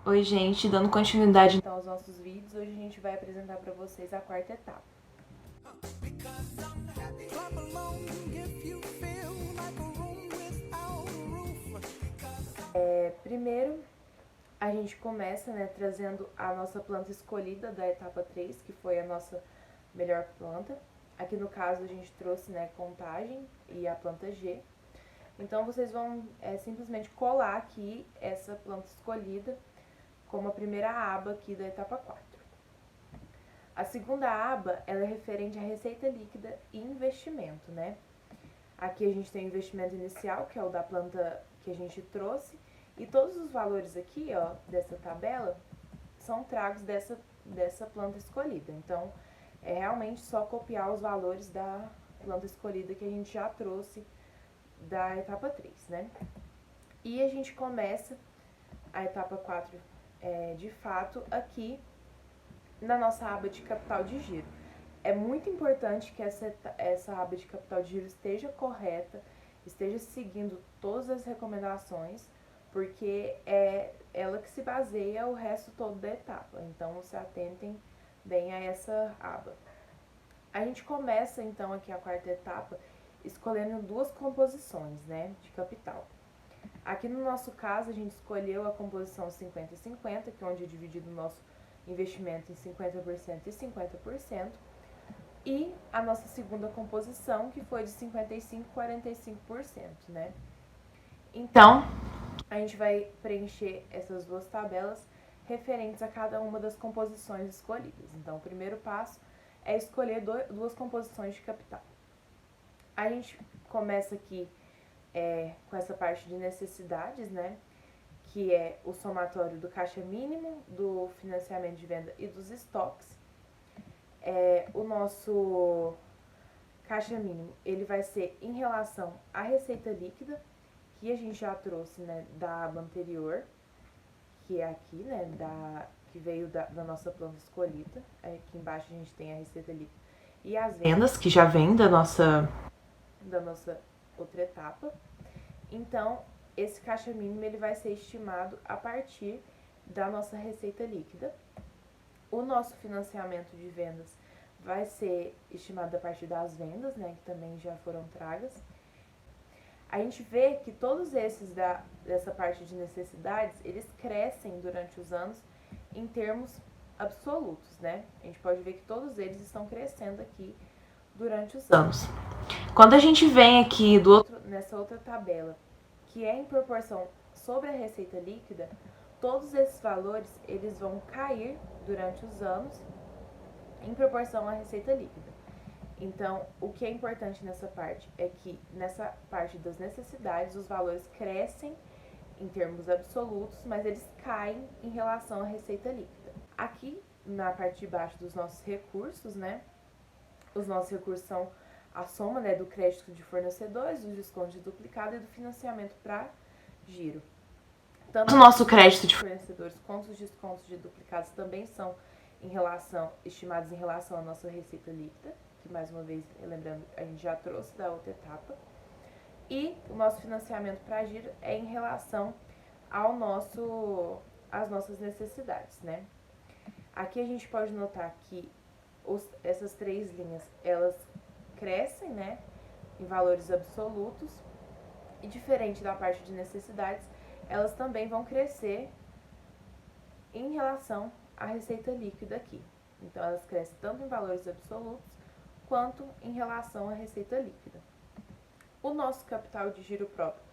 Oi, gente, dando continuidade então aos nossos vídeos, hoje a gente vai apresentar para vocês a quarta etapa. Primeiro, a gente começa, trazendo a nossa planta escolhida da etapa 3, que foi a nossa melhor planta. Aqui no caso a gente trouxe, Contagem e a planta G. Então vocês vão simplesmente colar aqui essa planta escolhida como a primeira aba aqui da etapa 4. A segunda aba, ela é referente à receita líquida e investimento, né? Aqui a gente tem o investimento inicial, que é o da planta que a gente trouxe, e todos os valores aqui, ó, dessa tabela, são tragos dessa planta escolhida. Então, é realmente só copiar os valores da planta escolhida que a gente já trouxe da etapa 3, né? E a gente começa a etapa 4, de fato, aqui na nossa aba de capital de giro. É muito importante que essa aba de capital de giro esteja correta, esteja seguindo todas as recomendações, porque é ela que se baseia o resto todo da etapa. Então, se atentem bem a essa aba. A gente começa, então, aqui a quarta etapa, escolhendo duas composições, de capital. Aqui no nosso caso, a gente escolheu a composição 50-50, que é onde é dividido o nosso investimento em 50% e 50%, e a nossa segunda composição, que foi de 55% e 45%, né? Então, a gente vai preencher essas duas tabelas referentes a cada uma das composições escolhidas. Então, o primeiro passo é escolher duas composições de capital. A gente começa aqui com essa parte de necessidades, né? Que é o somatório do caixa mínimo, do financiamento de venda e dos estoques. O nosso caixa mínimo, ele vai ser em relação à receita líquida, que a gente já trouxe, da aba anterior, que é aqui, que veio da nossa planta escolhida. Aqui embaixo a gente tem a receita líquida e as vendas, que já vem da nossa outra etapa. Então, esse caixa mínimo ele vai ser estimado a partir da nossa receita líquida. O nosso financiamento de vendas vai ser estimado a partir das vendas, que também já foram tragas. A gente vê que todos esses dessa parte de necessidades, eles crescem durante os anos em termos absolutos, né? A gente pode ver que todos eles estão crescendo aqui durante os anos. Quando a gente vem aqui nessa outra tabela, que é em proporção sobre a receita líquida, todos esses valores eles vão cair durante os anos em proporção à receita líquida. Então, o que é importante nessa parte é que nessa parte das necessidades os valores crescem em termos absolutos, mas eles caem em relação à receita líquida. Aqui na parte de baixo dos nossos recursos, os nossos recursos são a soma, do crédito de fornecedores, do desconto de duplicado e do financiamento para giro. Tanto o nosso crédito de fornecedores quanto os descontos de duplicados também são estimados em relação à nossa receita líquida, que mais uma vez, lembrando, a gente já trouxe da outra etapa. E o nosso financiamento para giro é em relação às nossas necessidades, né? Aqui a gente pode notar que essas três linhas, elas crescem, em valores absolutos, e diferente da parte de necessidades, elas também vão crescer em relação à receita líquida aqui. Então, elas crescem tanto em valores absolutos quanto em relação à receita líquida. O nosso capital de giro próprio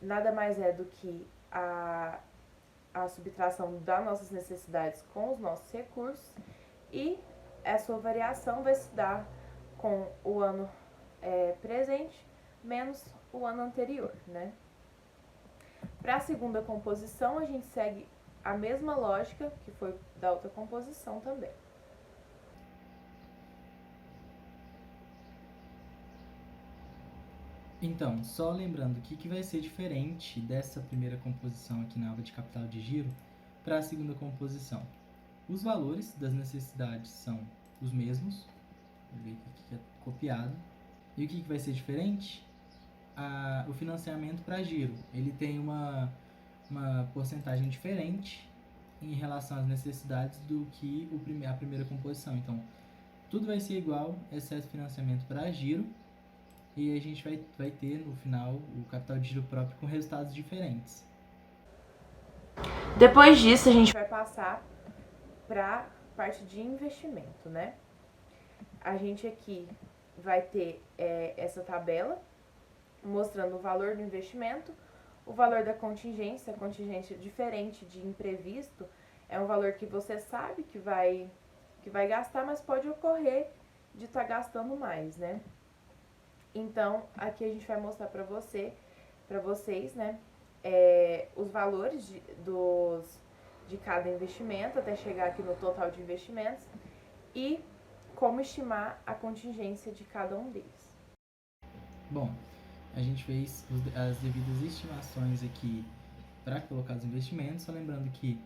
nada mais é do que a subtração das nossas necessidades com os nossos recursos, e a sua variação vai se dar com o ano presente menos o ano anterior, né? Para a segunda composição, a gente segue a mesma lógica que foi da outra composição também. Então, só lembrando o que vai ser diferente dessa primeira composição aqui na aba de capital de giro para a segunda composição. Os valores das necessidades são os mesmos, vou ver aqui que é copiado. E o que vai ser diferente? O financiamento para giro. Ele tem uma porcentagem diferente em relação às necessidades do que a primeira composição. Então, tudo vai ser igual, exceto financiamento para giro, e a gente vai ter no final o capital de giro próprio com resultados diferentes. Depois disso, a gente vai passar para parte de investimento, né? A gente aqui vai ter essa tabela mostrando o valor do investimento, o valor da contingência. A contingência, diferente de imprevisto, é um valor que você sabe que vai gastar, mas pode ocorrer de estar gastando mais, né? Então, aqui a gente vai mostrar para vocês, né, os valores de cada investimento até chegar aqui no total de investimentos e como estimar a contingência de cada um deles. Bom, a gente fez as devidas estimações aqui para colocar os investimentos, só lembrando que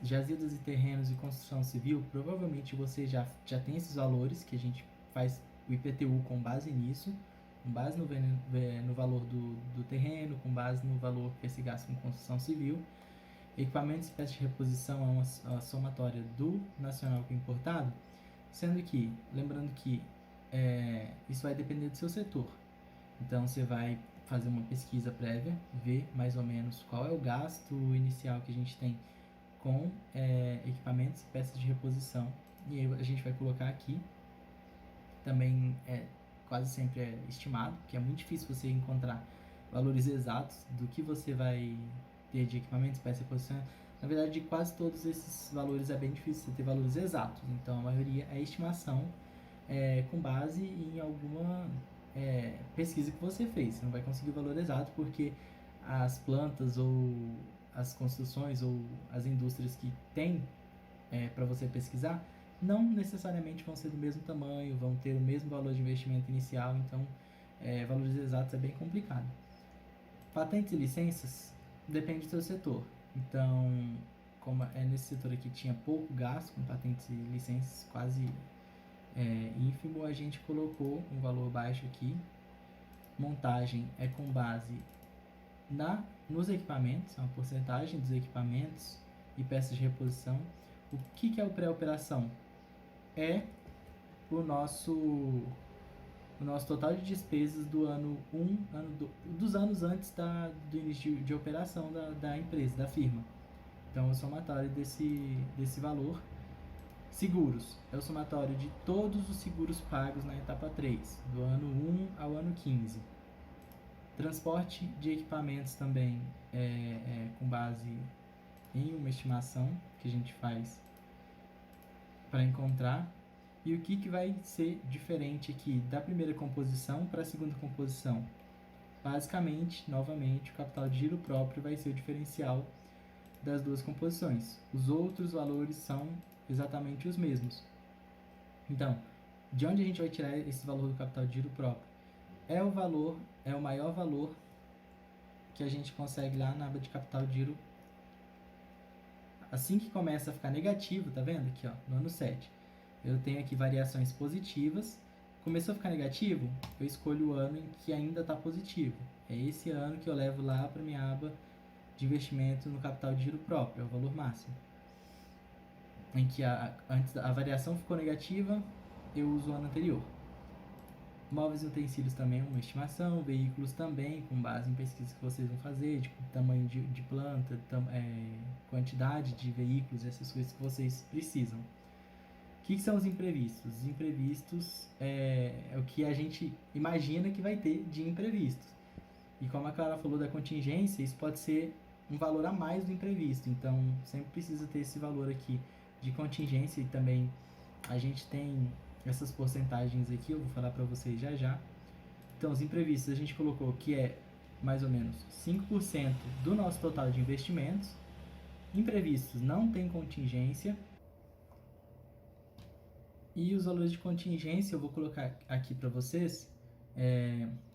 jazidas e terrenos e construção civil, provavelmente você já tem esses valores, que a gente faz o IPTU com base nisso, com base no valor do terreno, com base no valor que se gasta com construção civil. Equipamentos e peças de reposição é uma somatória do nacional com importado, sendo que, lembrando que isso vai depender do seu setor. Então, você vai fazer uma pesquisa prévia, ver mais ou menos qual é o gasto inicial que a gente tem com equipamentos e peças de reposição. E aí a gente vai colocar aqui. Também quase sempre é estimado, porque é muito difícil você encontrar valores exatos do que você vai ter de equipamentos, peças de reposição. Na verdade, de quase todos esses valores é bem difícil você ter valores exatos. Então, a maioria é estimação com base em alguma pesquisa que você fez. Você não vai conseguir o valor exato porque as plantas ou as construções ou as indústrias que tem para você pesquisar não necessariamente vão ser do mesmo tamanho, vão ter o mesmo valor de investimento inicial, então valores exatos é bem complicado. Patentes e licenças depende do seu setor. Então, como nesse setor aqui tinha pouco gasto com patentes e licenças, quase ínfimo, a gente colocou um valor baixo aqui. Montagem é com base nos equipamentos, uma porcentagem dos equipamentos e peças de reposição. O que é o pré-operação? É o nosso total de despesas do ano 1, dos anos antes do início de operação da empresa, da firma. Então, é o somatório desse valor. Seguros, é o somatório de todos os seguros pagos na etapa 3, do ano 1 ao ano 15. Transporte de equipamentos também com base em uma estimação que a gente faz para encontrar. E o que vai ser diferente aqui da primeira composição para a segunda composição? Basicamente, novamente, o capital de giro próprio vai ser o diferencial das duas composições. Os outros valores são exatamente os mesmos. Então, de onde a gente vai tirar esse valor do capital de giro próprio? É o maior valor que a gente consegue lá na aba de capital de giro. Assim que começa a ficar negativo, tá vendo aqui, ó, no ano 7. Eu tenho aqui variações positivas. Começou a ficar negativo, eu escolho o ano em que ainda está positivo. É esse ano que eu levo lá para minha aba de investimento no capital de giro próprio, é o valor máximo. Em que antes a variação ficou negativa, eu uso o ano anterior. Móveis e utensílios também é uma estimação, veículos também, com base em pesquisas que vocês vão fazer, de tamanho de planta, quantidade de veículos, essas coisas que vocês precisam. O que são os imprevistos? Os imprevistos é o que a gente imagina que vai ter de imprevistos. E como a Clara falou da contingência, isso pode ser um valor a mais do imprevisto. Então, sempre precisa ter esse valor aqui de contingência. E também a gente tem essas porcentagens aqui, eu vou falar para vocês já já. Então, os imprevistos a gente colocou que é mais ou menos 5% do nosso total de investimentos. Imprevistos não tem contingência. E os valores de contingência eu vou colocar aqui para vocês,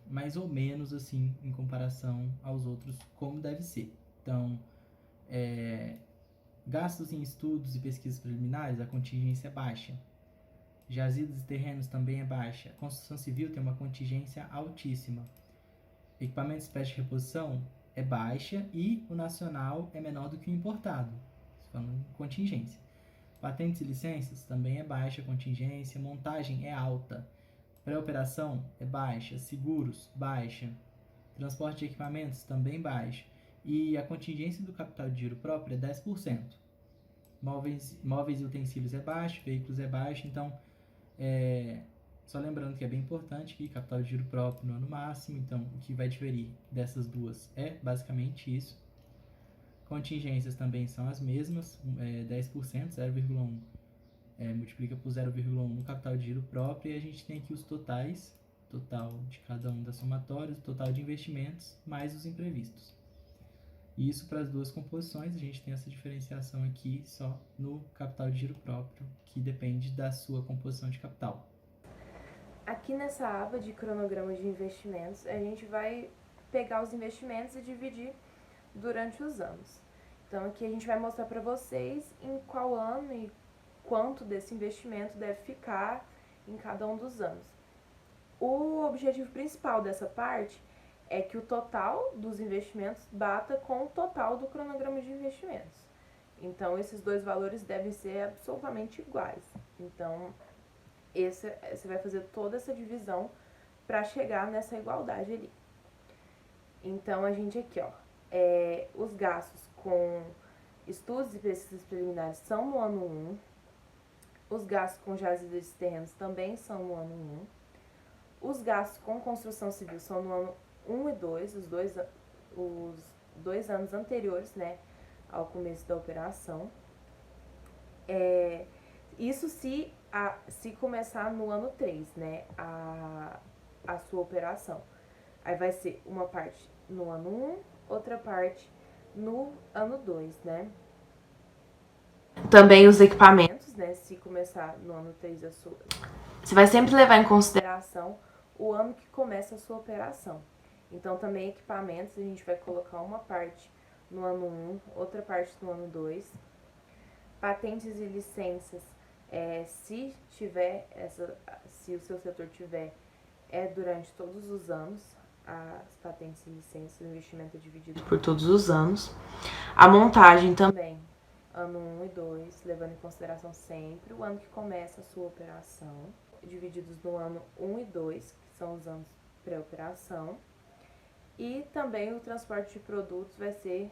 mais ou menos assim, em comparação aos outros, como deve ser. Então, gastos em estudos e pesquisas preliminares, a contingência é baixa. Jazidas e terrenos também é baixa. Construção civil tem uma contingência altíssima. Equipamentos e peças de reposição é baixa e o nacional é menor do que o importado. falando em contingência. Patentes e licenças também é baixa a contingência, montagem é alta, pré-operação é baixa, seguros, baixa, transporte de equipamentos também baixa, e a contingência do capital de giro próprio é 10%. Móveis e utensílios é baixo, veículos é baixo, então, só lembrando que é bem importante que capital de giro próprio no ano máximo, então o que vai diferir dessas duas é basicamente isso. Contingências também são as mesmas, 10%, 0,1 multiplica por 0,1 no capital de giro próprio, e a gente tem aqui os totais, total de cada um das somatórias, o total de investimentos, mais os imprevistos. E isso para as duas composições, a gente tem essa diferenciação aqui só no capital de giro próprio, que depende da sua composição de capital. Aqui nessa aba de cronograma de investimentos, a gente vai pegar os investimentos e dividir durante os anos. Então aqui a gente vai mostrar para vocês em qual ano e quanto desse investimento deve ficar em cada um dos anos. O objetivo principal dessa parte é que o total dos investimentos bata com o total do cronograma de investimentos. Então esses dois valores devem ser absolutamente iguais. Então você vai fazer toda essa divisão para chegar nessa igualdade ali. Então a gente aqui, os gastos com estudos e pesquisas preliminares são no ano 1, os gastos com jazidas de terrenos também são no ano 1, os gastos com construção civil são no ano 1 e 2, os dois anos anteriores, né, ao começo da operação. Isso se começar no ano 3, né, a sua operação. Aí vai ser uma parte no ano 1, outra parte no ano 2, né. Também os equipamentos, né, se começar no ano 3 a sua... Você vai sempre levar em consideração o ano que começa a sua operação. Então, também equipamentos, a gente vai colocar uma parte no ano 1, outra parte no ano 2. Patentes e licenças, se o seu setor tiver, durante todos os anos. As patentes e licenças, o investimento é dividido por todos os anos. A montagem também, ano 1 e 2, levando em consideração sempre o ano que começa a sua operação, divididos no ano 1 e 2, que são os anos pré-operação. E também o transporte de produtos vai ser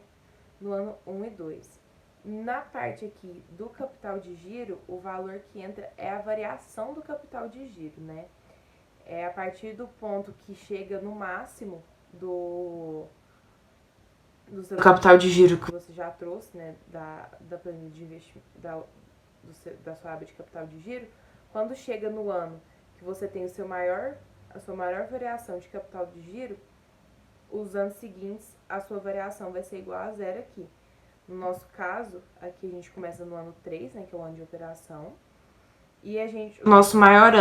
no ano 1 e 2. Na parte aqui do capital de giro, o valor que entra é a variação do capital de giro, né? É a partir do ponto que chega no máximo do seu capital de giro que você já trouxe, né, da planilha de investimento, da sua aba de capital de giro. Quando chega no ano que você tem a sua maior variação de capital de giro, os anos seguintes a sua variação vai ser igual a zero aqui. No nosso caso, aqui a gente começa no ano 3, né, que é o ano de operação, e o nosso maior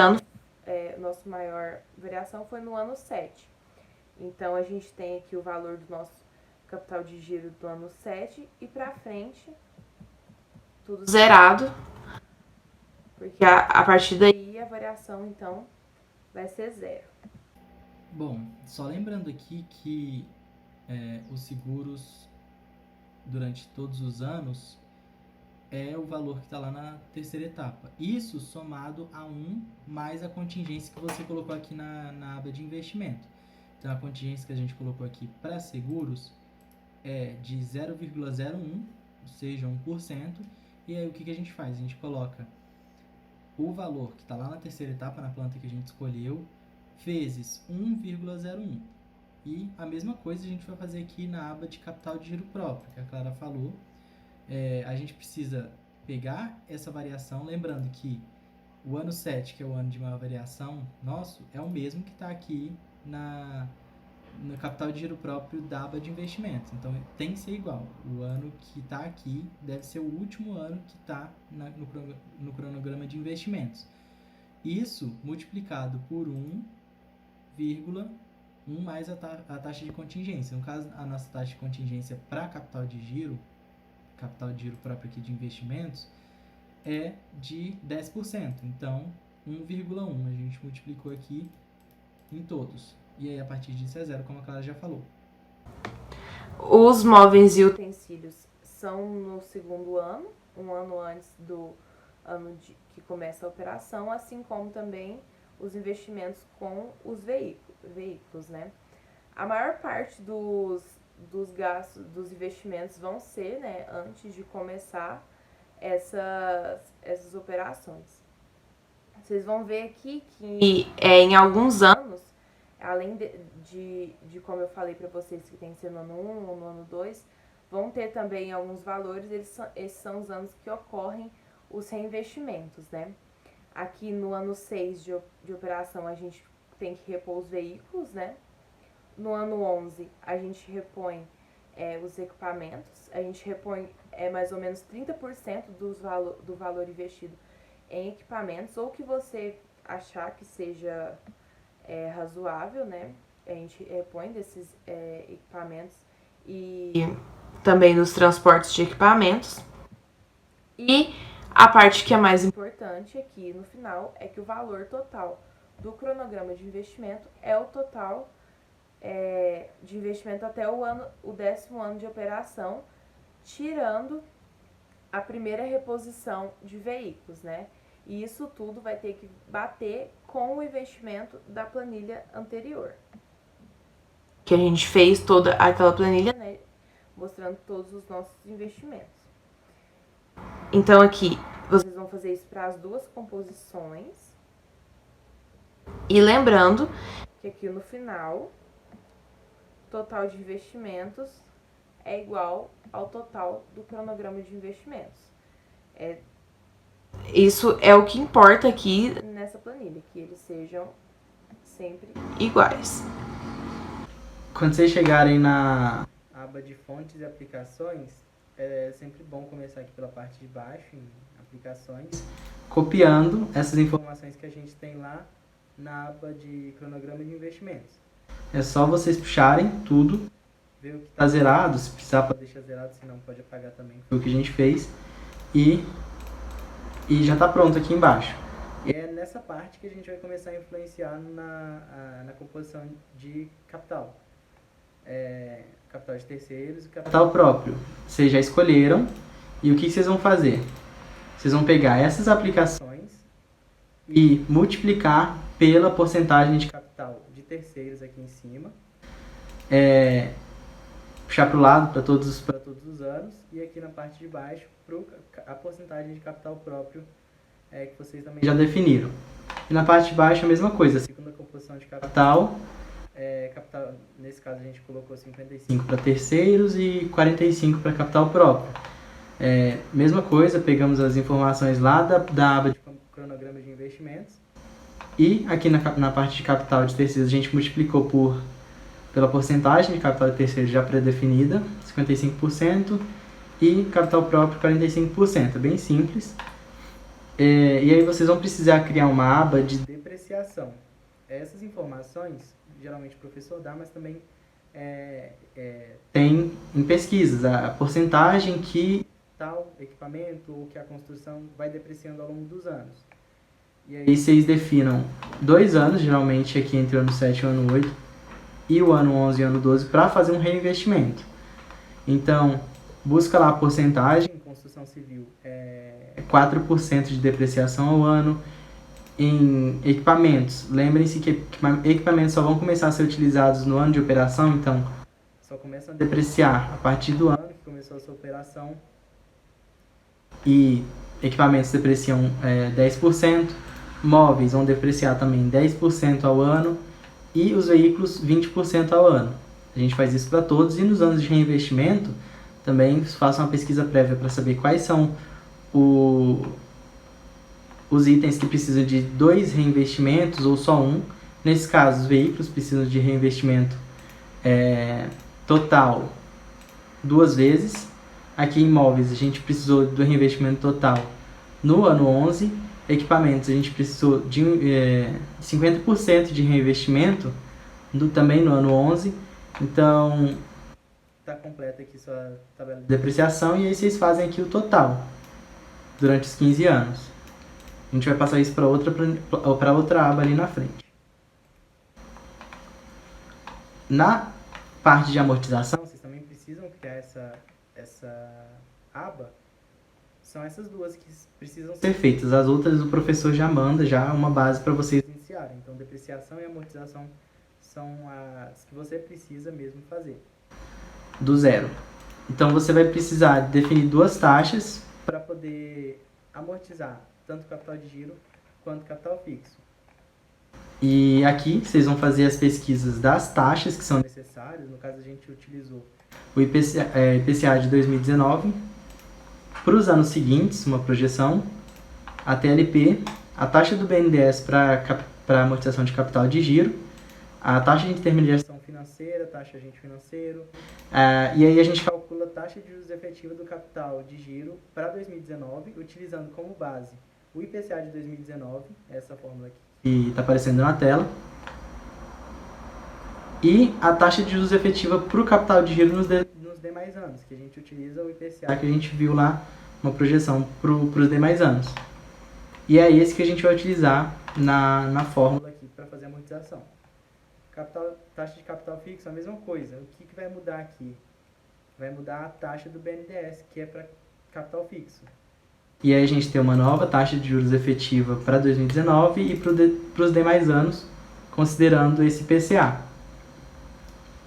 variação foi no ano 7. Então, a gente tem aqui o valor do nosso capital de giro do ano 7 e pra frente, tudo zerado, porque a partir daí a variação, então, vai ser zero. Bom, só lembrando aqui que os seguros, durante todos os anos, é o valor que está lá na terceira etapa. Isso somado a 1 mais a contingência que você colocou aqui na aba de investimento. Então, a contingência que a gente colocou aqui para seguros é de 0,01, ou seja, 1%. E aí, o que a gente faz? A gente coloca o valor que está lá na terceira etapa, na planta que a gente escolheu, vezes 1,01. E a mesma coisa a gente vai fazer aqui na aba de capital de giro próprio, que a Clara falou. A gente precisa pegar essa variação, lembrando que o ano 7, que é o ano de maior variação nosso, é o mesmo que está aqui no capital de giro próprio da aba de investimentos. Então, tem que ser igual. O ano que está aqui deve ser o último ano que está no cronograma de investimentos. Isso multiplicado por 1,1 mais a taxa de contingência. No caso, a nossa taxa de contingência para capital de giro próprio aqui de investimentos, é de 10%. Então, 1,1 a gente multiplicou aqui em todos. E aí, a partir disso é zero, como a Clara já falou. Os móveis e utensílios são no segundo ano, um ano antes do que começa a operação, assim como também os investimentos com os veículos, né? A maior parte dos gastos, dos investimentos vão ser, né, antes de começar essas operações. Vocês vão ver aqui que em alguns anos, além de como eu falei para vocês que tem que ser no ano 1 ou no ano 2, vão ter também alguns valores, esses são os anos que ocorrem os reinvestimentos, né? Aqui no ano 6 de operação a gente tem que repor os veículos, né? No ano 11 a gente repõe os equipamentos, a gente repõe mais ou menos 30% do valor investido em equipamentos, ou que você achar que seja razoável, né? A gente repõe desses equipamentos e também nos transportes de equipamentos. E a parte que é mais importante aqui no final é que o valor total do cronograma de investimento é o total de investimento até o 10º ano de operação, tirando a primeira reposição de veículos, né? E isso tudo vai ter que bater com o investimento da planilha anterior. Que a gente fez toda aquela planilha, né? Mostrando todos os nossos investimentos. Então aqui, vocês vão fazer isso para as duas composições. E lembrando que aqui no final, total de investimentos é igual ao total do cronograma de investimentos. Isso é o que importa aqui nessa planilha, que eles sejam sempre iguais. Quando vocês chegarem na aba de fontes e aplicações, é sempre bom começar aqui pela parte de baixo, em aplicações, copiando essas informações que a gente tem lá na aba de cronograma de investimentos. É só vocês puxarem tudo, ver o que está zerado, se precisar pode deixar zerado, se não pode apagar também, foi o que a gente fez, e já está pronto aqui embaixo. E é nessa parte que a gente vai começar a influenciar na composição de capital. Capital de terceiros e capital próprio. Vocês já escolheram, e o que vocês vão fazer? Vocês vão pegar essas aplicações e multiplicar pela porcentagem de capital de terceiros aqui em cima, puxar para o lado para todos os anos, e aqui na parte de baixo a porcentagem de capital próprio que vocês também já definiram. E na parte de baixo a mesma coisa, a segunda composição de capital, nesse caso a gente colocou 55 para terceiros e 45 para capital próprio. Mesma coisa, pegamos as informações lá da aba de cronograma de investimentos, e aqui na parte de capital de terceiros a gente multiplicou pela porcentagem de capital de terceiros já pré-definida, 55%, e capital próprio 45%, é bem simples. E aí vocês vão precisar criar uma aba de depreciação. Essas informações, geralmente o professor dá, mas também tem em pesquisas a porcentagem que tal equipamento ou que a construção vai depreciando ao longo dos anos. E aí vocês definam 2 anos, geralmente aqui entre o ano 7 e o ano 8, e o ano 11 e o ano 12, para fazer um reinvestimento. Então, busca lá a porcentagem, em construção civil 4% de depreciação ao ano. Em equipamentos, lembrem-se que equipamentos só vão começar a ser utilizados no ano de operação, então só começam a depreciar a partir do ano que começou a sua operação, e equipamentos depreciam 10%, móveis vão depreciar também 10% ao ano, e os veículos 20% ao ano. A gente faz isso para todos, e nos anos de reinvestimento também faça uma pesquisa prévia para saber quais são os itens que precisam de 2 reinvestimentos ou só um. Nesse caso, os veículos precisam de reinvestimento total 2 vezes. Aqui em imóveis a gente precisou do reinvestimento total no ano 11. Equipamentos a gente precisou de 50% de reinvestimento também no ano 11. Então está completa aqui sua tabela de depreciação, e aí vocês fazem aqui o total durante os 15 anos. A gente vai passar isso para outra aba ali na frente. Na parte de amortização, vocês também precisam criar aba são essas duas que precisam ser feitas. As outras o professor já manda já uma base para vocês iniciarem. Então, depreciação e amortização são as que você precisa mesmo fazer. Do zero. Então, você vai precisar definir duas taxas para poder amortizar tanto o capital de giro quanto o capital fixo. E aqui vocês vão fazer as pesquisas das taxas que são necessárias. No caso, a gente utilizou o IPCA de 2019, para os anos seguintes, uma projeção, a TLP, a taxa do BNDES para amortização de capital de giro, a taxa de intermediação financeira, taxa de agente financeiro, e aí a gente calcula a taxa de juros efetiva do capital de giro para 2019, utilizando como base o IPCA de 2019, essa fórmula aqui que está aparecendo na tela, e a taxa de juros efetiva para o capital de giro nos demais anos, que a gente utiliza o IPCA que a gente viu lá, uma projeção para os demais anos. E é esse que a gente vai utilizar na fórmula aqui para fazer a amortização. Taxa de capital fixo, a mesma coisa. O que vai mudar aqui? Vai mudar a taxa do BNDES, que é para capital fixo. E aí a gente tem uma nova taxa de juros efetiva para 2019 e para os demais anos, considerando esse IPCA.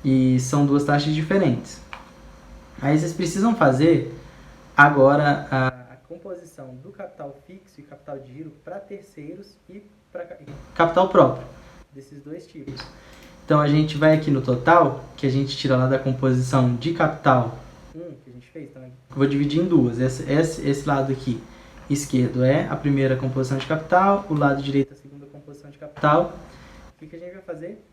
E são duas taxas diferentes. Aí vocês precisam fazer agora a composição do capital fixo e capital de giro para terceiros e para capital próprio, desses dois tipos. Então a gente vai aqui no total, que a gente tira lá da composição de capital, que a gente fez, então vou dividir em duas. Esse lado aqui esquerdo é a primeira composição de capital, o lado direito é a segunda composição de capital. O que a gente vai fazer?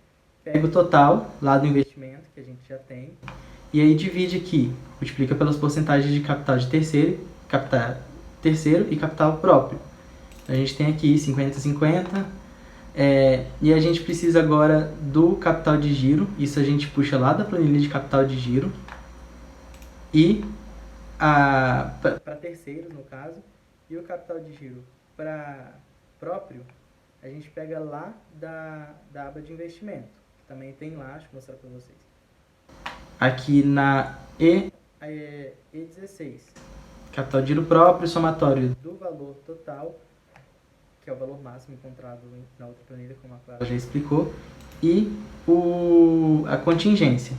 Pega o total lá do investimento, que a gente já tem, e aí divide aqui, multiplica pelas porcentagens de capital de terceiro e capital próprio. Então, a gente tem aqui 50-50, e a gente precisa agora do capital de giro, isso a gente puxa lá da planilha de capital de giro, e para terceiros, no caso, e o capital de giro para próprio, a gente pega lá da aba de investimento, que também tem lá, deixa eu mostrar para vocês. Aqui na E16, capital de giro próprio, somatório do valor total, que é o valor máximo encontrado na outra planilha, como a Clara já explicou, e a contingência.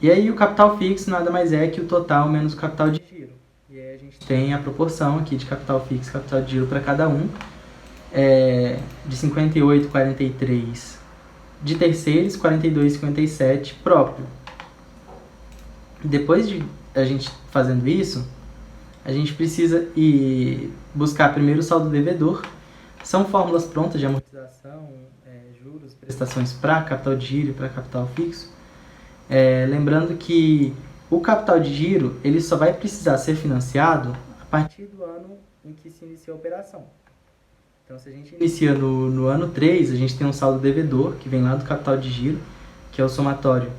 E aí o capital fixo nada mais é que o total menos o capital de giro. E aí a gente tem a proporção aqui de capital fixo e capital de giro para cada um, de 58,43 de terceiros, 42,57 próprio. Depois de a gente fazendo isso, a gente precisa ir buscar primeiro o saldo devedor. São fórmulas prontas de amortização, juros, prestações para capital de giro e para capital fixo. Lembrando que o capital de giro ele só vai precisar ser financiado a partir do ano em que se inicia a operação. Então, se a gente inicia no ano 3, a gente tem um saldo devedor, que vem lá do capital de giro, que é o somatório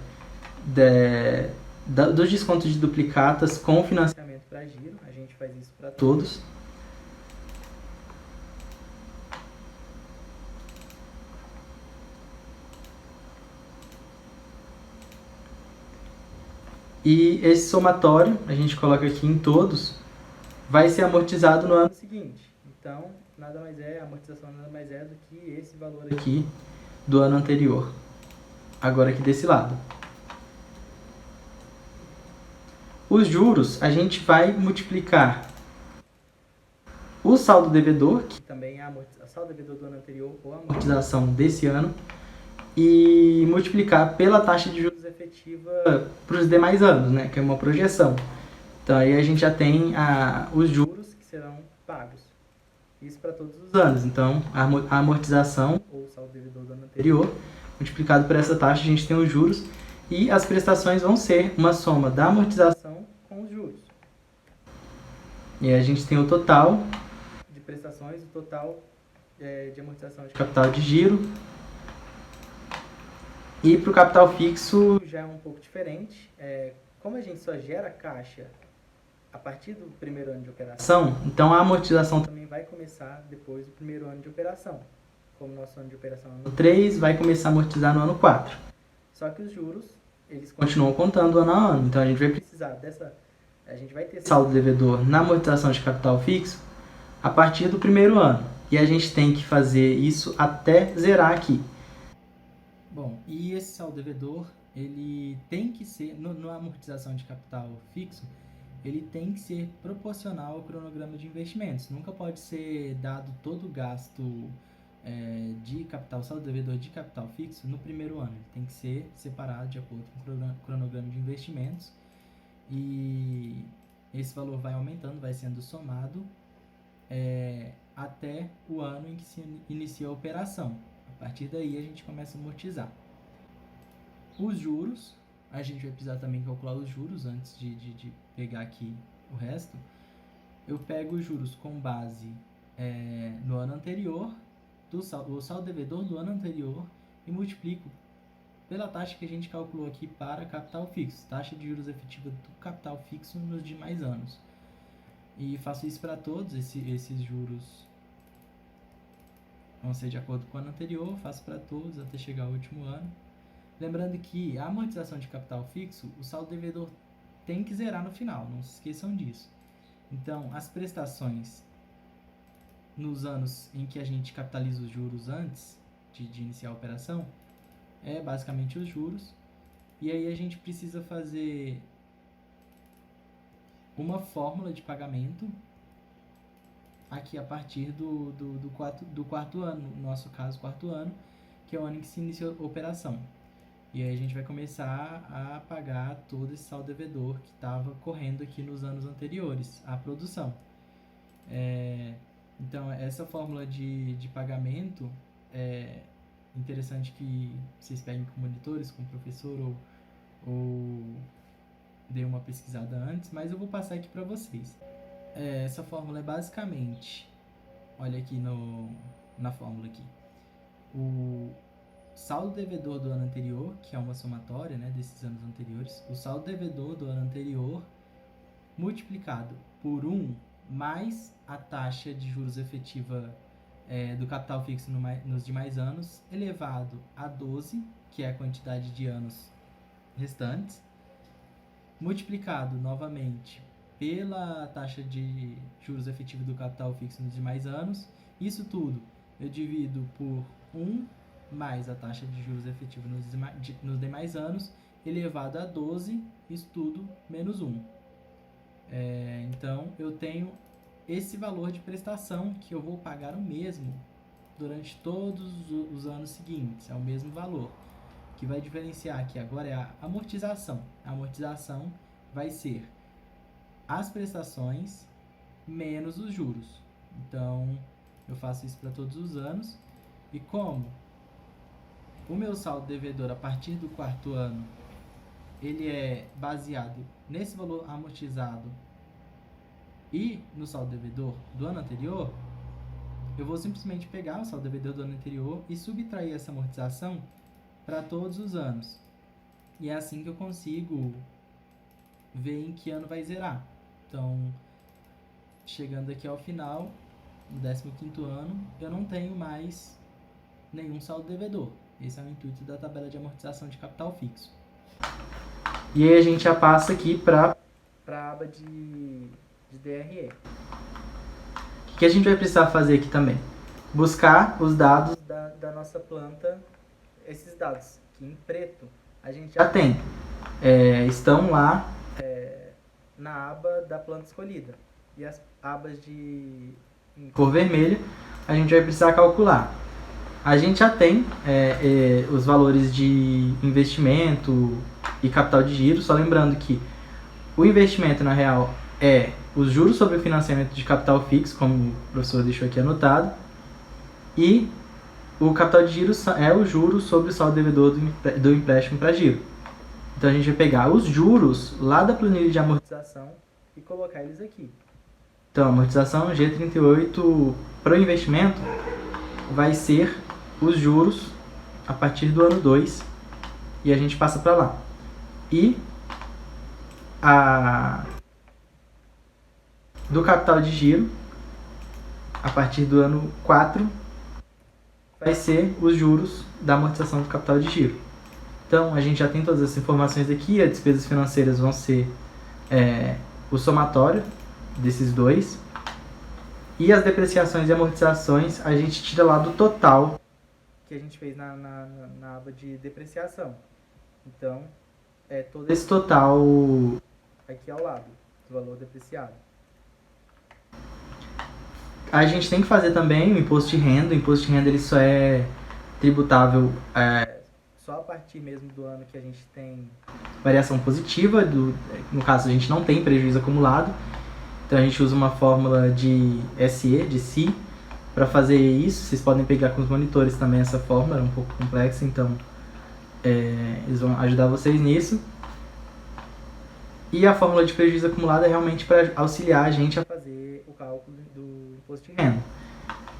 dos descontos de duplicatas com financiamento para giro. A gente faz isso para todos. E esse somatório, a gente coloca aqui em todos, vai ser amortizado no ano seguinte. Então, a amortização nada mais é do que esse valor aqui do ano anterior. Agora aqui desse lado. Os juros, a gente vai multiplicar o saldo devedor, que também é o saldo devedor do ano anterior ou a amortização desse ano, e multiplicar pela taxa de juros efetiva para os demais anos, né, que é uma projeção. Então aí a gente já tem os juros que serão pagos. Isso para todos os anos. Então a amortização, ou o saldo devedor do ano anterior, multiplicado por essa taxa, a gente tem os juros, e as prestações vão ser uma soma da amortização com os juros. E aí a gente tem o total de prestações, o total de amortização de capital de giro. E para o capital fixo já é um pouco diferente. Como a gente só gera caixa a partir do primeiro ano de operação, então a amortização também vai começar depois do primeiro ano de operação. Como nosso ano de operação é no ano 3, vai começar a amortizar no ano 4. Só que os juros eles continuam contando ano a ano. Então a gente vai precisar a gente vai ter saldo devedor na amortização de capital fixo a partir do primeiro ano. E a gente tem que fazer isso até zerar aqui. Bom, e esse saldo devedor, ele tem que ser, na amortização de capital fixo, ele tem que ser proporcional ao cronograma de investimentos. Nunca pode ser dado todo o gasto de capital, saldo devedor de capital fixo no primeiro ano. Ele tem que ser separado de acordo com o cronograma de investimentos. E esse valor vai aumentando, vai sendo somado até o ano em que se inicia a operação. A partir daí a gente começa a amortizar. Os juros, a gente vai precisar também calcular os juros antes de pegar aqui o resto. Eu pego os juros com base no ano anterior, o saldo devedor do ano anterior, e multiplico pela taxa que a gente calculou aqui para capital fixo, taxa de juros efetiva do capital fixo nos demais anos. E faço isso para todos, esses juros vão ser de acordo com o ano anterior, faço para todos até chegar ao último ano. Lembrando que a amortização de capital fixo, o saldo devedor tem que zerar no final, não se esqueçam disso. Então, as prestações nos anos em que a gente capitaliza os juros antes de iniciar a operação, basicamente os juros. E aí a gente precisa fazer uma fórmula de pagamento aqui a partir do quarto ano, no nosso caso, quarto ano, que é o ano em que se inicia a operação. E aí a gente vai começar a pagar todo esse saldo devedor que estava correndo aqui nos anos anteriores à produção. Então, essa fórmula de pagamento é interessante que vocês peguem com monitores, com o professor ou dê uma pesquisada antes, mas eu vou passar aqui para vocês. Essa fórmula é basicamente, olha aqui na fórmula aqui, o saldo devedor do ano anterior, que é uma somatória, né, desses anos anteriores, o saldo devedor do ano anterior multiplicado por 1 mais a taxa de juros efetiva do capital fixo nos demais anos, elevado a 12, que é a quantidade de anos restantes, multiplicado novamente pela taxa de juros efetiva do capital fixo nos demais anos. Isso tudo eu divido por 1 mais a taxa de juros efetiva nos demais anos, elevado a 12, isso tudo menos 1. Então, eu tenho esse valor de prestação que eu vou pagar o mesmo durante todos os anos seguintes, é o mesmo valor. O que vai diferenciar aqui agora é a amortização. A amortização vai ser as prestações menos os juros. Então, eu faço isso para todos os anos. E como o meu saldo devedor a partir do quarto ano, ele é baseado nesse valor amortizado e no saldo devedor do ano anterior, eu vou simplesmente pegar o saldo devedor do ano anterior e subtrair essa amortização para todos os anos. E é assim que eu consigo ver em que ano vai zerar. Então, chegando aqui ao final, no 15º ano, eu não tenho mais nenhum saldo devedor. Esse é o intuito da tabela de amortização de capital fixo. E aí a gente já passa aqui para a aba de DRE. O que a gente vai precisar fazer aqui também? Buscar os dados da nossa planta, esses dados aqui em preto a gente já tem. Estão lá na aba da planta escolhida. E as abas em cor vermelha a gente vai precisar calcular. A gente já tem os valores de investimento e capital de giro, só lembrando que o investimento, na real, é os juros sobre o financiamento de capital fixo, como o professor deixou aqui anotado, e o capital de giro é o juro sobre o saldo devedor do empréstimo para giro. Então a gente vai pegar os juros lá da planilha de amortização e colocar eles aqui. Então, a amortização G38 para o investimento vai ser os juros a partir do ano 2 e a gente passa para lá. E do capital de giro, a partir do ano 4, vai ser os juros da amortização do capital de giro. Então, a gente já tem todas as informações aqui, as despesas financeiras vão ser o somatório desses dois. E as depreciações e amortizações a gente tira lá do total que a gente fez na aba de depreciação. Então, todo esse total aqui ao lado, do valor depreciado. A gente tem que fazer também o imposto de renda. O imposto de renda ele só é tributável só a partir mesmo do ano que a gente tem variação positiva. No caso, a gente não tem prejuízo acumulado. Então a gente usa uma fórmula de SE, de SI, para fazer isso. Vocês podem pegar com os monitores também essa fórmula, é um pouco complexa, então eles vão ajudar vocês nisso. E a fórmula de prejuízo acumulado é realmente para auxiliar a gente a fazer o cálculo do imposto de renda.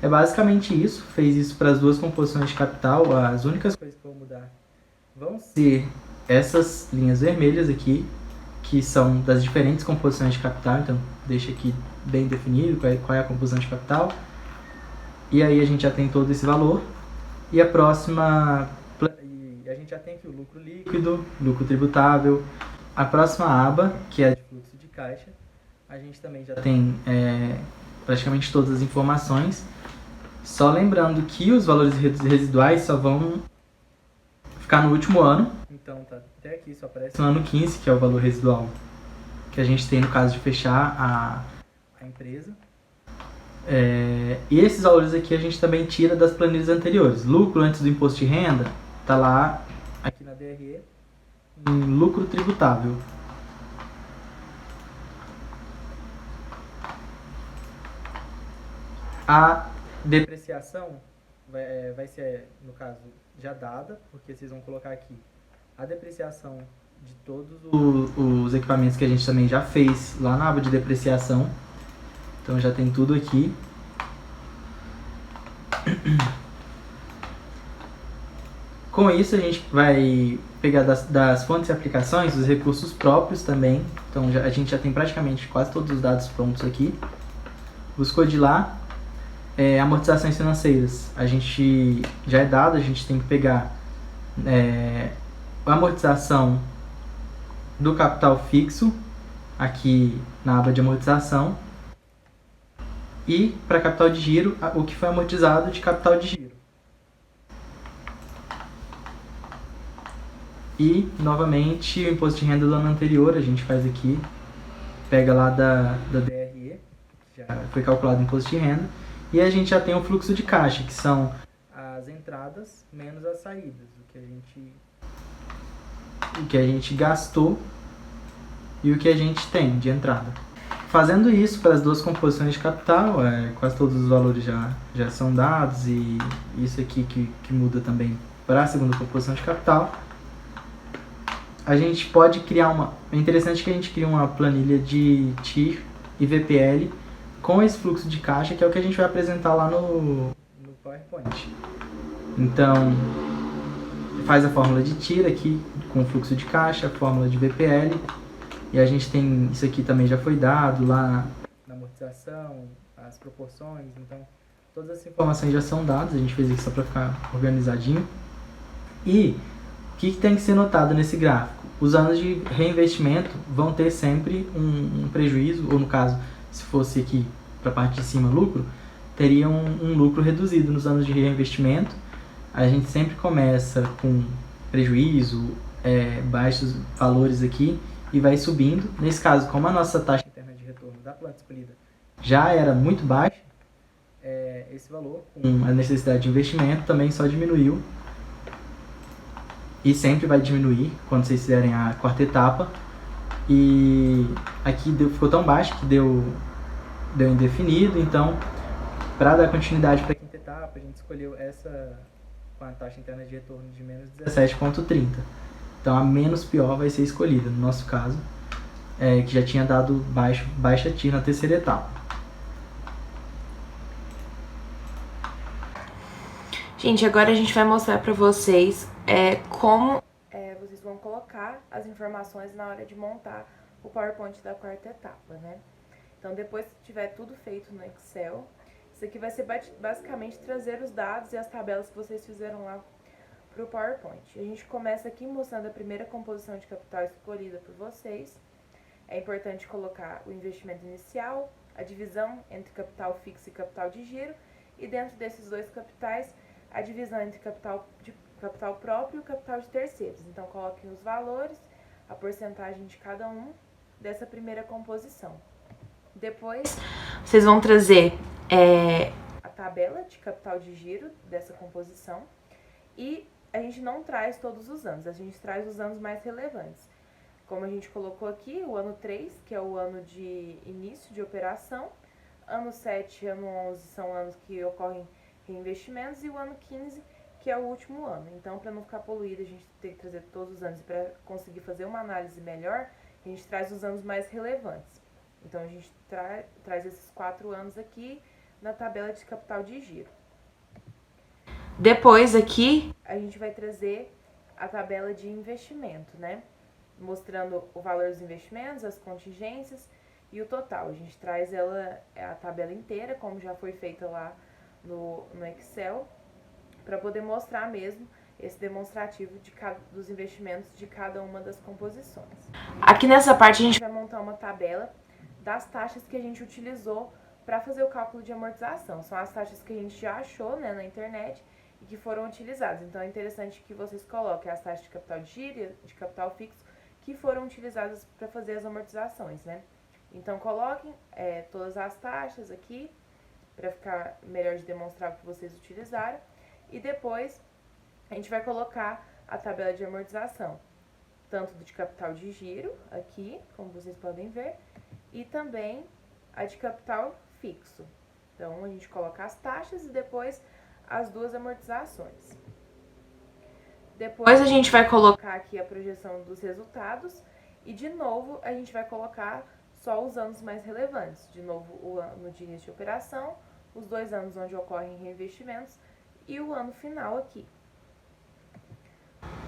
É basicamente isso, fez isso para as duas composições de capital. As únicas coisas que vão mudar vão ser essas linhas vermelhas aqui, que são das diferentes composições de capital, então deixa aqui bem definido qual é a composição de capital. E aí a gente já tem todo esse valor. E a próxima, a gente já tem aqui o lucro líquido, lucro tributável. A próxima aba, que é a de fluxo de caixa, a gente também já tem praticamente todas as informações. Só lembrando que os valores residuais só vão ficar no último ano. Então tá até aqui, só aparece no ano 15, que é o valor residual que a gente tem no caso de fechar a empresa. E esses valores aqui a gente também tira das planilhas anteriores. Lucro antes do imposto de renda está lá aqui na DRE em lucro tributável. A depreciação vai ser, no caso, já dada, porque vocês vão colocar aqui a depreciação de todos os equipamentos que a gente também já fez lá na aba de depreciação. Então já tem tudo aqui. Com isso a gente vai pegar das fontes e aplicações os recursos próprios também. Então a gente já tem praticamente quase todos os dados prontos aqui. Buscou de lá. Amortizações financeiras. A gente já é dado, a gente tem que pegar a amortização do capital fixo aqui na aba de amortização. E para capital de giro, o que foi amortizado de capital de giro. E, novamente, o imposto de renda do ano anterior, a gente faz aqui, pega lá da DRE, que já foi calculado o imposto de renda, e a gente já tem o fluxo de caixa, que são as entradas menos as saídas, o que a gente gastou e o que a gente tem de entrada. Fazendo isso para as duas composições de capital, quase todos os valores já são dados, e isso aqui que muda também para a segunda composição de capital. A gente pode criar é interessante que a gente crie uma planilha de TIR e VPL com esse fluxo de caixa, que é o que a gente vai apresentar lá no PowerPoint. Então, faz a fórmula de TIR aqui com o fluxo de caixa, a fórmula de VPL. E a gente tem, isso aqui também já foi dado lá na amortização, as proporções, então todas as informações já são dadas, a gente fez isso só para ficar organizadinho. E o que tem que ser notado nesse gráfico? Os anos de reinvestimento vão ter sempre um prejuízo, ou no caso, se fosse aqui para a parte de cima lucro, teria um lucro reduzido nos anos de reinvestimento. A gente sempre começa com prejuízo, baixos valores aqui, e vai subindo. Nesse caso, como a nossa taxa interna de retorno da planta escolhida já era muito baixa, esse valor, com a necessidade de investimento, também só diminuiu. E sempre vai diminuir quando vocês fizerem a quarta etapa. E aqui ficou tão baixo que deu indefinido. Então, para dar continuidade para a quinta etapa, a gente escolheu essa com a taxa interna de retorno de menos 17,30. Então a menos pior vai ser escolhida, no nosso caso, que já tinha dado baixa TIR na terceira etapa. Gente, agora a gente vai mostrar para vocês como vocês vão colocar as informações na hora de montar o PowerPoint da quarta etapa, né? Então depois que tiver tudo feito no Excel, isso aqui vai ser basicamente trazer os dados e as tabelas que vocês fizeram lá para o PowerPoint. A gente começa aqui mostrando a primeira composição de capital escolhida por vocês. É importante colocar o investimento inicial, a divisão entre capital fixo e capital de giro, e dentro desses dois capitais, a divisão entre capital próprio e o capital de terceiros. Então, coloquem os valores, a porcentagem de cada um dessa primeira composição. Depois, vocês vão trazer a tabela de capital de giro dessa composição, e a gente não traz todos os anos, a gente traz os anos mais relevantes. Como a gente colocou aqui, o ano 3, que é o ano de início de operação, ano 7 e ano 11 são anos que ocorrem reinvestimentos, e o ano 15, que é o último ano. Então, para não ficar poluído, a gente tem que trazer todos os anos, e para conseguir fazer uma análise melhor, a gente traz os anos mais relevantes. Então, a gente traz esses 4 anos aqui na tabela de capital de giro. Depois aqui, a gente vai trazer a tabela de investimento, né? Mostrando o valor dos investimentos, as contingências e o total. A gente traz a tabela inteira, como já foi feita lá no Excel, para poder mostrar mesmo esse demonstrativo dos investimentos de cada uma das composições. Aqui nessa parte a gente vai montar uma tabela das taxas que a gente utilizou para fazer o cálculo de amortização. São as taxas que a gente já achou, né, na internet e que foram utilizadas. Então é interessante que vocês coloquem as taxas de capital de giro, de capital fixo, que foram utilizadas para fazer as amortizações, né? Então coloquem todas as taxas aqui, para ficar melhor de demonstrar o que vocês utilizaram. E depois a gente vai colocar a tabela de amortização, tanto de capital de giro, aqui, como vocês podem ver, e também a de capital fixo. Então, a gente coloca as taxas e depois as duas amortizações. Depois a gente vai colocar aqui a projeção dos resultados e, de novo, a gente vai colocar só os anos mais relevantes. De novo, o ano de início de operação, os 2 anos onde ocorrem reinvestimentos e o ano final aqui.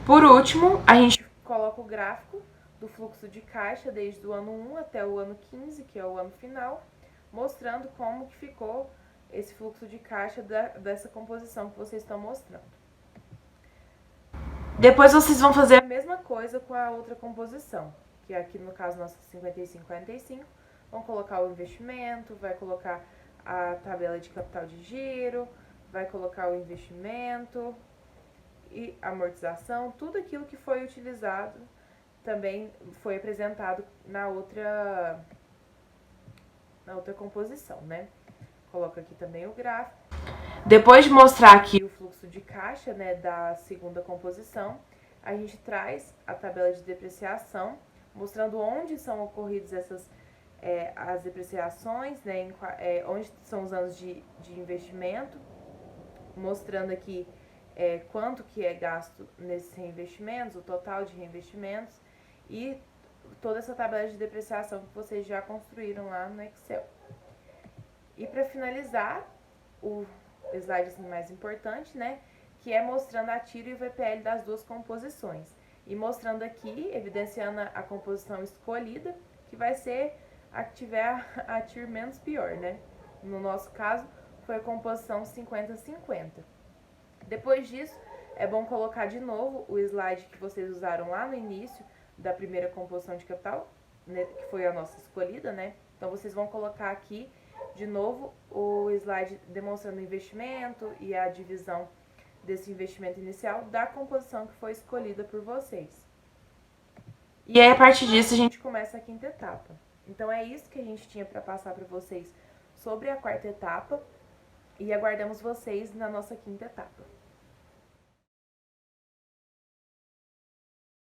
Por último, a gente coloca o gráfico do fluxo de caixa desde o ano 1 até o ano 15, que é o ano final, mostrando como que ficou esse fluxo de caixa dessa composição que vocês estão mostrando. Depois vocês vão fazer a mesma coisa com a outra composição, que aqui no caso nossa 55-45, vão colocar o investimento, vai colocar a tabela de capital de giro, vai colocar o investimento e amortização, tudo aquilo que foi utilizado também foi apresentado na outra composição, né? Coloco aqui também o gráfico. Depois de mostrar aqui o fluxo de caixa, né, da segunda composição, a gente traz a tabela de depreciação, mostrando onde são ocorridas as depreciações, né, onde são os anos de investimento, mostrando aqui quanto que é gasto nesses reinvestimentos, o total de reinvestimentos e toda essa tabela de depreciação que vocês já construíram lá no Excel. E para finalizar, o slide assim, mais importante, né, que é mostrando a TIR e o VPL das duas composições. E mostrando aqui, evidenciando a composição escolhida, que vai ser a que tiver a TIR menos pior, né? No nosso caso, foi a composição 50-50. Depois disso, é bom colocar de novo o slide que vocês usaram lá no início da primeira composição de capital, né, que foi a nossa escolhida, né? Então, vocês vão colocar aqui de novo o slide demonstrando o investimento e a divisão desse investimento inicial da composição que foi escolhida por vocês. E aí, a partir disso, a gente começa a quinta etapa. Então, é isso que a gente tinha para passar para vocês sobre a quarta etapa e aguardamos vocês na nossa quinta etapa.